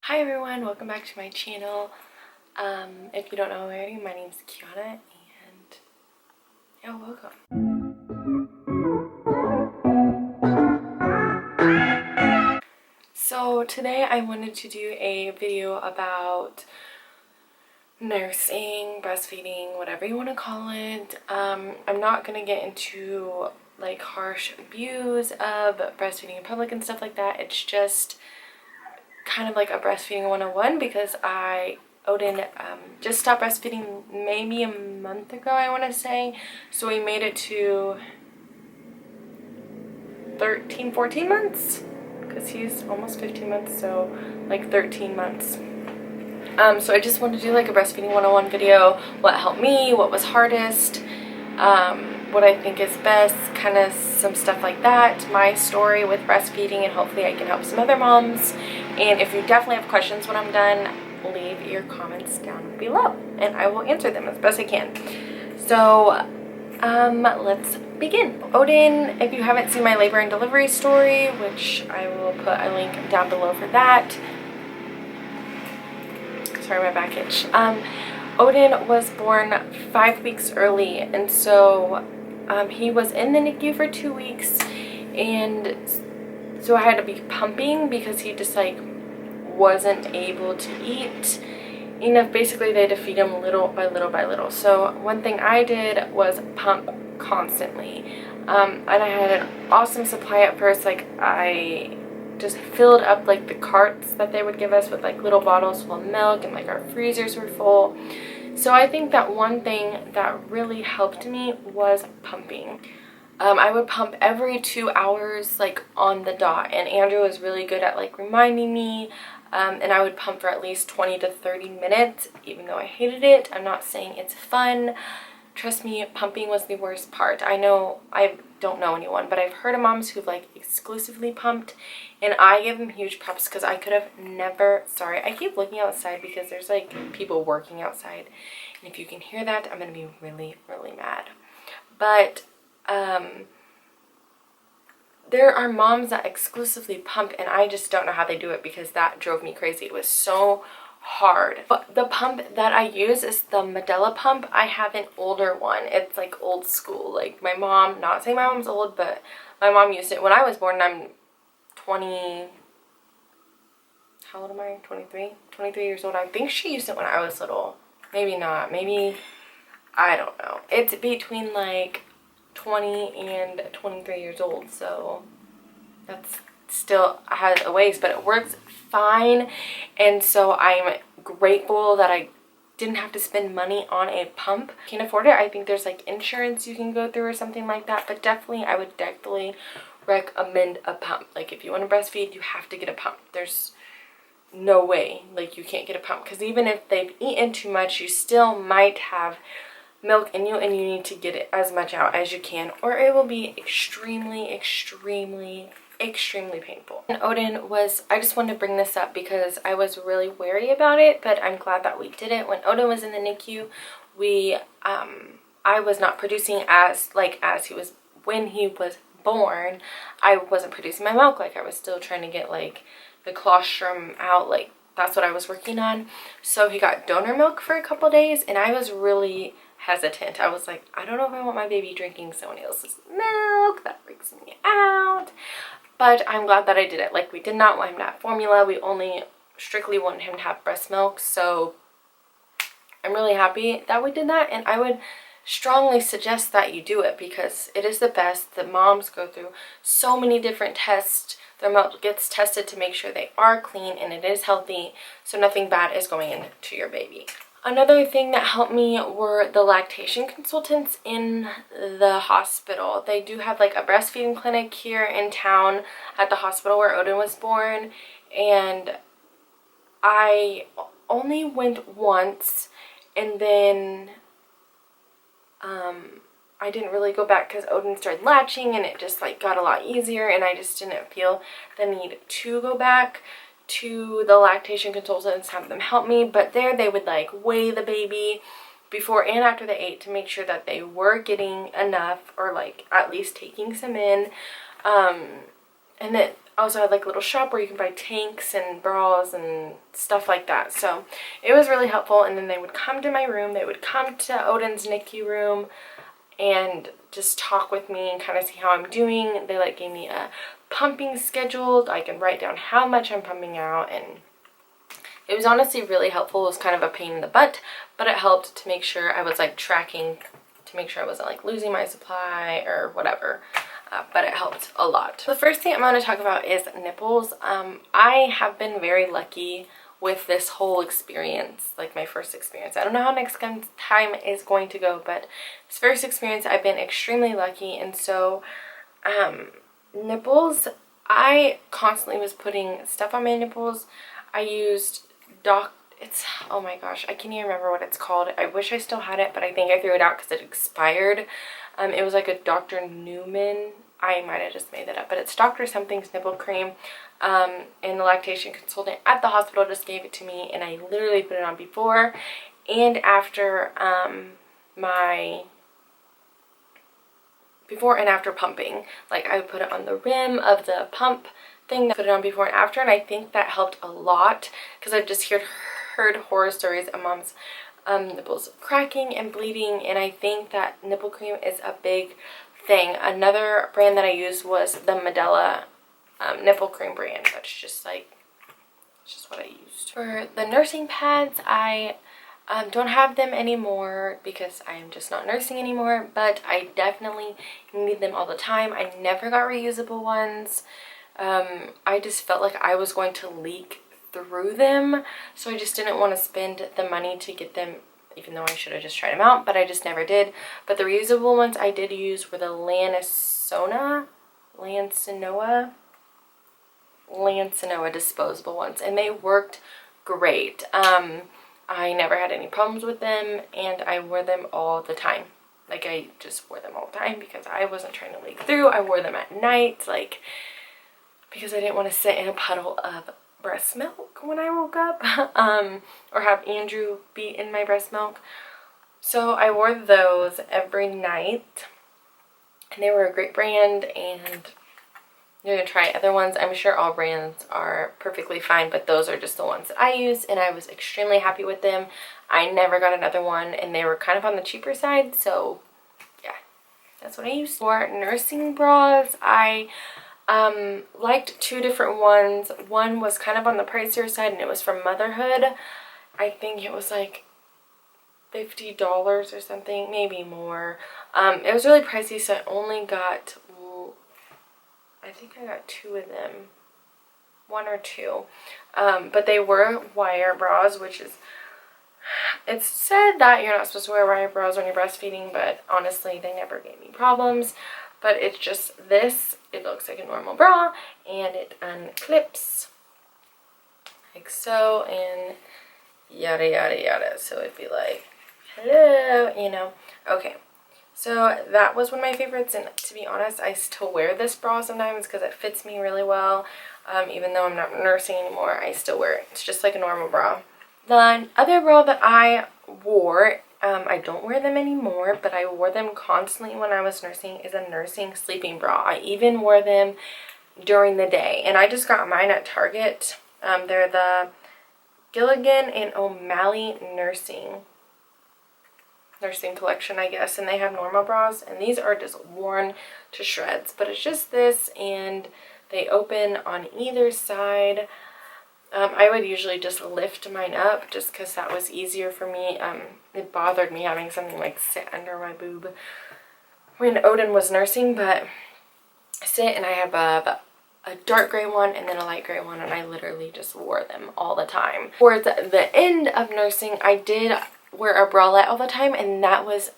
Hi everyone, welcome back to my channel. If you don't know already, my name is Kiana and yeah, welcome. So today I wanted to do a video about nursing, breastfeeding, whatever you want to call it. I'm not going to get into like harsh views of breastfeeding in public and stuff like that. It's just kind of like a breastfeeding 101 because Odin just stopped breastfeeding maybe a month ago, I want to say. So we made it to 14 months because he's almost 15 months, so like 13 months. So I just wanted to do like a breastfeeding 101 video, what helped me, what was hardest, what I think is best, kind of some stuff like that, my story with breastfeeding, and hopefully I can help some other moms. And if you definitely have questions when I'm done, leave your comments down below and I will answer them as best I can. So let's begin. Odin, if you haven't seen my labor and delivery story, which I will put a link down below for that. Sorry, my back itch. Odin was born 5 weeks early, and so he was in the NICU for 2 weeks, and so I had to be pumping because he just like wasn't able to eat enough. Basically they had to feed him little by little by little. So one thing I did was pump constantly, and I had an awesome supply at first. Like I just filled up like the carts that they would give us with like little bottles full of milk, and like our freezers were full. So I think that one thing that really helped me was pumping. I would pump every 2 hours, like on the dot, and Andrew was really good at like reminding me, and I would pump for at least 20 to 30 minutes, even though I hated it. I'm not saying it's fun. Trust me, pumping was the worst part. I don't know anyone, but I've heard of moms who've like exclusively pumped, and I give them huge props because I could have never. Sorry, I keep looking outside because there's like people working outside, and if you can hear that, I'm gonna be really, really mad. But there are moms that exclusively pump, and I just don't know how they do it because that drove me crazy. It was so hard. But the pump that I use is the Medela Pump. I have an older one. It's like old school. Like my mom, not saying my mom's old, but my mom used it when I was born. I'm 20, how old am I? 23 years old. I think she used it when I was little. Maybe not. Maybe, I don't know. It's between like 20 and 23 years old, so that's still has a ways, but it works fine. And so I'm grateful that I didn't have to spend money on a pump. Can't afford it. I think there's like insurance you can go through or something like that, but definitely I would definitely recommend a pump. Like if you want to breastfeed, you have to get a pump. There's no way like you can't get a pump, because even if they've eaten too much, you still might have milk in you, and you need to get it as much out as you can, or it will be extremely, extremely, extremely painful. And Odin was, I just wanted to bring this up because I was really wary about it, but I'm glad that we did it. When Odin was in the NICU, I was not producing as he was when he was born. I wasn't producing my milk. Like I was still trying to get like the colostrum out. Like that's what I was working on. So he got donor milk for a couple days, and I was really hesitant. I was like, I don't know if I want my baby drinking someone else's milk. That freaks me out. But I'm glad that I did it. Like we did not want him to have formula. We only strictly wanted him to have breast milk. So I'm really happy that we did that, and I would strongly suggest that you do it because it is the best. The moms go through so many different tests. Their milk gets tested to make sure they are clean and it is healthy, so nothing bad is going into your baby. Another thing that helped me were the lactation consultants in the hospital. They do have like a breastfeeding clinic here in town at the hospital where Odin was born, and I only went once, and then I didn't really go back because Odin started latching and it just like got a lot easier, and I just didn't feel the need to go back to the lactation consultants, have them help me. But there they would like weigh the baby before and after they ate to make sure that they were getting enough, or like at least taking some in, and that also had like a little shop where you can buy tanks and bras and stuff like that. So it was really helpful. And then they would come to my room. They would come to Odin's NICU room and just talk with me and kind of see how I'm doing. They like gave me a pumping schedule. I can write down how much I'm pumping out, and it was honestly really helpful. It was kind of a pain in the butt, but it helped to make sure I was like tracking to make sure I wasn't like losing my supply or whatever. But it helped a lot. The first thing I'm going to talk about is nipples. I have been very lucky with this whole experience, like my first experience. I don't know how next time is going to go, but this first experience I've been extremely lucky. And so nipples, I constantly was putting stuff on my nipples. I used oh my gosh, I can't even remember what it's called. I wish I still had it, but I think I threw it out because it expired. It was like a Dr. Newman. I might have just made that up, but it's Dr. Something's nipple cream. And the lactation consultant at the hospital just gave it to me, and I literally put it on before and after before and after pumping. Like I would put it on the rim of the pump thing, put it on before and after, and I think that helped a lot because I've just heard horror stories of moms nipples cracking and bleeding, and I think that nipple cream is a big thing. Another brand that I used was the Medela nipple cream brand. That's just like, it's just what I used. For the nursing pads, I don't have them anymore because I'm just not nursing anymore, but I definitely need them all the time. I never got reusable ones. I just felt like I was going to leak through them, so I just didn't want to spend the money to get them, even though I should have just tried them out, but I just never did. But the reusable ones I did use were the Lancinoa disposable ones, and they worked great. I never had any problems with them, and I wore them all the time. Like I just wore them all the time because I wasn't trying to leak through. I wore them at night, like because I didn't want to sit in a puddle of breast milk when I woke up, or have Andrew be in my breast milk. So I wore those every night, and they were a great brand, and you're gonna try other ones. I'm sure all brands are perfectly fine, but those are just the ones that I use, and I was extremely happy with them. I never got another one, and they were kind of on the cheaper side, so yeah, that's what I used. For nursing bras, I liked two different ones. One was kind of on the pricier side, and it was from Motherhood. I think it was like $50 or something, maybe more. It was really pricey, so I only got, I think I got two of them, one or two. But they were wire bras, which is, it's said that you're not supposed to wear wire bras when you're breastfeeding, but honestly, they never gave me problems. But it's just this, it looks like a normal bra, and it unclips like so, and yada yada yada. So it'd be like, hello, you know. Okay, so that was one of my favorites, and to be honest, I still wear this bra sometimes because it fits me really well. Even though I'm not nursing anymore, I still wear it. It's just like a normal bra. The other bra that I wore, I don't wear them anymore, but I wore them constantly when I was nursing, is a nursing sleeping bra. I even wore them during the day, and I just got mine at Target. They're the Gilligan and O'Malley nursing collection, I guess, and they have normal bras, and these are just worn to shreds, but it's just this, and they open on either side. I would usually just lift mine up just because that was easier for me. It bothered me having something like sit under my boob when Odin was nursing, but sit, and I have a dark gray one and then a light gray one, and I literally just wore them all the time. Towards the end of nursing, I did wear a bralette all the time, and that was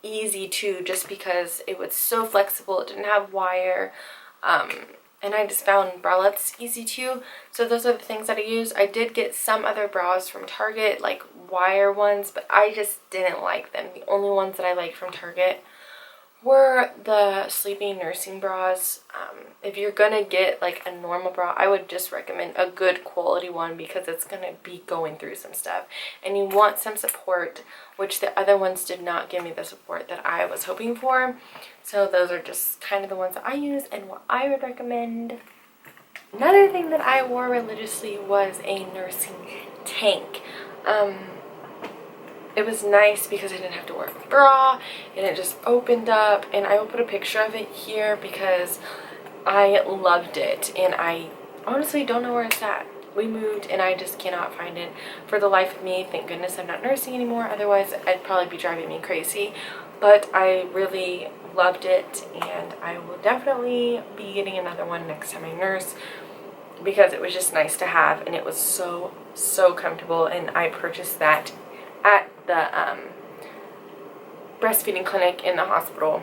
easy too, just because it was so flexible. It didn't have wire, and I just found bralettes easy too. So those are the things that I use. I did get some other bras from Target, like wire ones, but I just didn't like them. The only ones that I liked from Target were the sleeping nursing bras. If you're gonna get like a normal bra, I would just recommend a good quality one because it's gonna be going through some stuff, and you want some support, which the other ones did not give me the support that I was hoping for. So those are just kind of the ones that I use and what I would recommend. Another thing that I wore religiously was a nursing tank. It was nice because I didn't have to wear a bra, and it just opened up, and I will put a picture of it here because I loved it, and I honestly don't know where it's at. We moved and I just cannot find it for the life of me. Thank goodness I'm not nursing anymore, otherwise I'd probably be driving me crazy. But I really loved it, and I will definitely be getting another one next time I nurse because it was just nice to have, and it was so comfortable. And I purchased that at the breastfeeding clinic in the hospital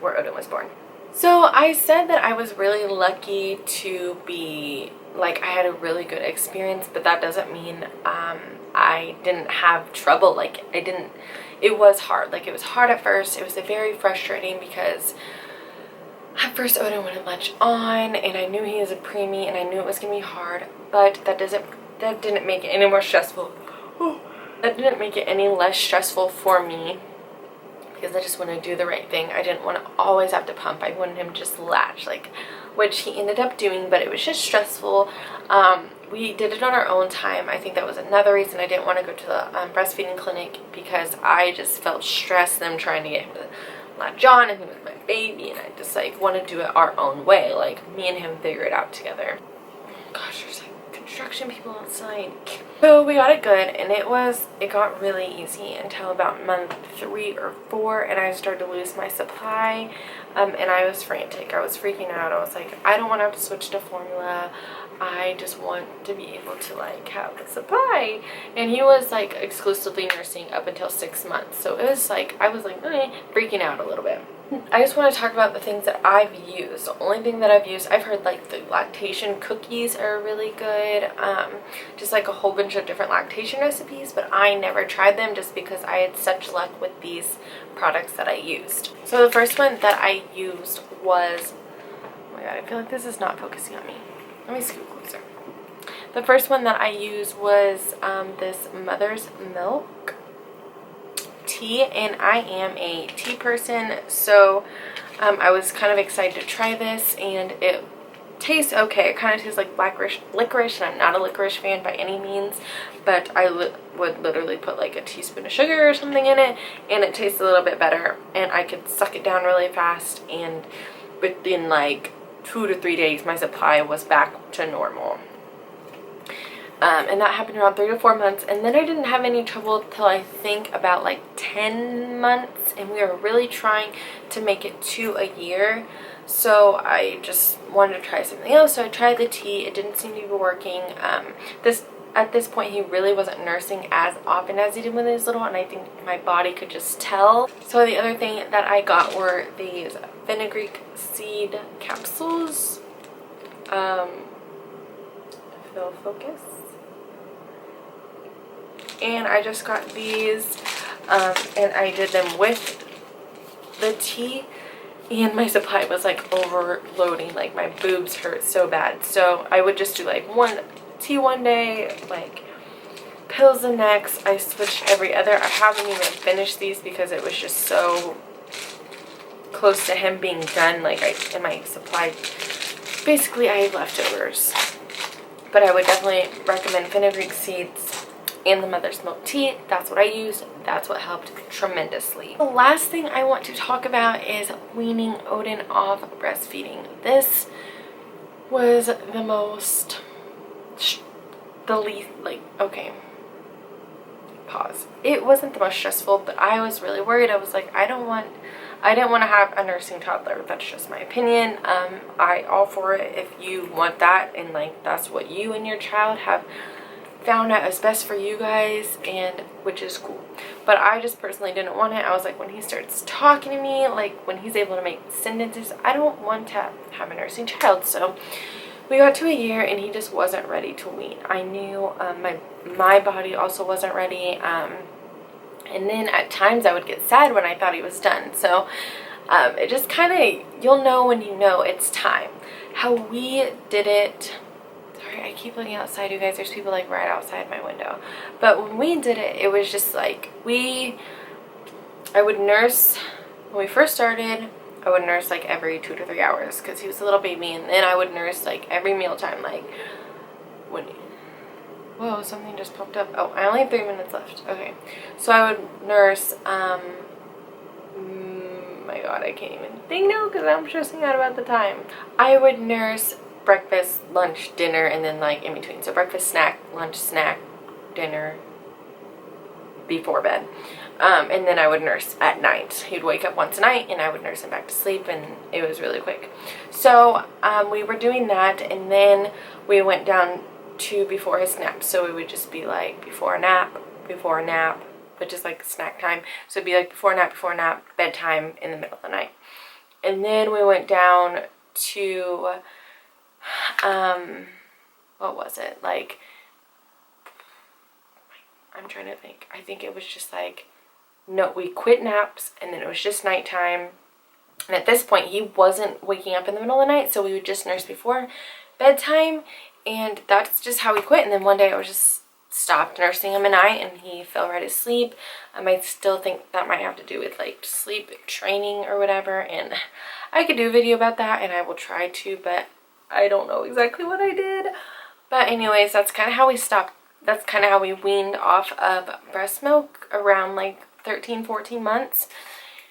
where Odin was born. So I said that I was really lucky to be, like, I had a really good experience, but that doesn't mean I didn't have trouble. Like, it was hard. Like, it was hard at first. It was very frustrating because at first Odin wouldn't latch on, and I knew he was a preemie, and I knew it was gonna be hard, but that didn't make it any more stressful. That didn't make it any less stressful for me because I just want to do the right thing. I didn't want to always have to pump. I wanted him to just latch, like, which he ended up doing, but it was just stressful. We did it on our own time. I think that was another reason I didn't want to go to the breastfeeding clinic, because I just felt stressed them trying to get him to latch on, and he was my baby, and I just, like, want to do it our own way, like me and him figure it out together. Gosh, there's like construction people outside. So we got it good, and it got really easy until about month 3 or 4, and I started to lose my supply, and I was frantic. I was freaking out. I was like, I don't want to have to switch to formula. I just want to be able to, like, have the supply. And he was, like, exclusively nursing up until 6 months, so it was like I was like freaking out a little bit. I just want to talk about the things that I've used. The only thing that I've used, I've heard, like, the lactation cookies are really good, just like a whole bunch of different lactation recipes, but I never tried them just because I had such luck with these products that I used. So the first one that I used was, oh my god, I feel like this is not focusing on me. Let me scoot closer. The first one that I used was this Mother's Milk tea, and I am a tea person, so I was kind of excited to try this, and it tastes okay. It kind of tastes like black licorice, and I'm not a licorice fan by any means, but I would literally put like a teaspoon of sugar or something in it, and it tastes a little bit better, and I could suck it down really fast, and within like 2 to 3 days my supply was back to normal. And that happened around 3 to 4 months, and then I didn't have any trouble till I think about like 10 months, and we were really trying to make it to a year, so I just wanted to try something else. So I tried the tea. It didn't seem to be working. At this point he really wasn't nursing as often as he did when he was little, and I think my body could just tell. So the other thing that I got were these fenugreek seed capsules. Fill focus. And I just got these, and I did them with the tea, and my supply was like overloading. Like, my boobs hurt so bad, so I would just do like one tea one day, like pills the next. I switched every other. I haven't even finished these because it was just so close to him being done. Like, in my supply, basically I had leftovers. But I would definitely recommend fenugreek seeds and the Mother's Milk tea. That's what I used. That's what helped tremendously. The last thing I want to talk about is weaning Odin off breastfeeding. This was the least, like, okay, pause. It wasn't the most stressful, but I was really worried. I was like, I didn't want to have a nursing toddler. That's just my opinion. I all for it if you want that, and like that's what you and your child have found out is best for you guys, and which is cool. But I just personally didn't want it. I was like, when he starts talking to me, like when he's able to make sentences, I don't want to have a nursing child. So we got to a year and he just wasn't ready to wean. I knew my body also wasn't ready, and then at times I would get sad when I thought he was done. So it just kind of, you'll know when you know it's time. How we did it, sorry, I keep looking outside, you guys. There's people like right outside my window. But when we did it, it was just like I would nurse when we first started. I would nurse like every 2 to 3 hours because he was a little baby, and then I would nurse like every mealtime, like when whoa, something just popped up. Oh, I only have 3 minutes left. Okay, so I would nurse my god, I can't even think now because I'm stressing out about the time. I would nurse breakfast, lunch, dinner, and then like in between. So breakfast, snack, lunch, snack, dinner, before bed. And then I would nurse at night. He'd wake up once a night and I would nurse him back to sleep, and it was really quick. So we were doing that, and then we went down to before his nap. So it would just be like before a nap, but just like snack time. So it'd be like before nap, bedtime, in the middle of the night. And then we went down to, what was it? Like, I'm trying to think. I think it was just like, no, we quit naps and then it was just nighttime. And at this point, he wasn't waking up in the middle of the night, so we would just nurse before bedtime, and that's just how we quit. And then one day I was just stopped nursing him at night and he fell right asleep. I still think that might have to do with like sleep training or whatever, and I could do a video about that, and I will try to, but I don't know exactly what I did. But anyways, that's kind of how we stopped. That's kind of how we weaned off of breast milk around like 13-14 months.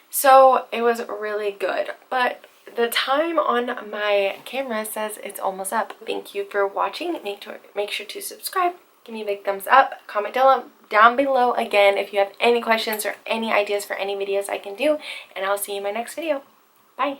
So it was really good, but the time on my camera says it's almost up. Thank you for watching. Make sure to subscribe. Give me a big thumbs up. Comment down below again if you have any questions or any ideas for any videos I can do. And I'll see you in my next video. Bye.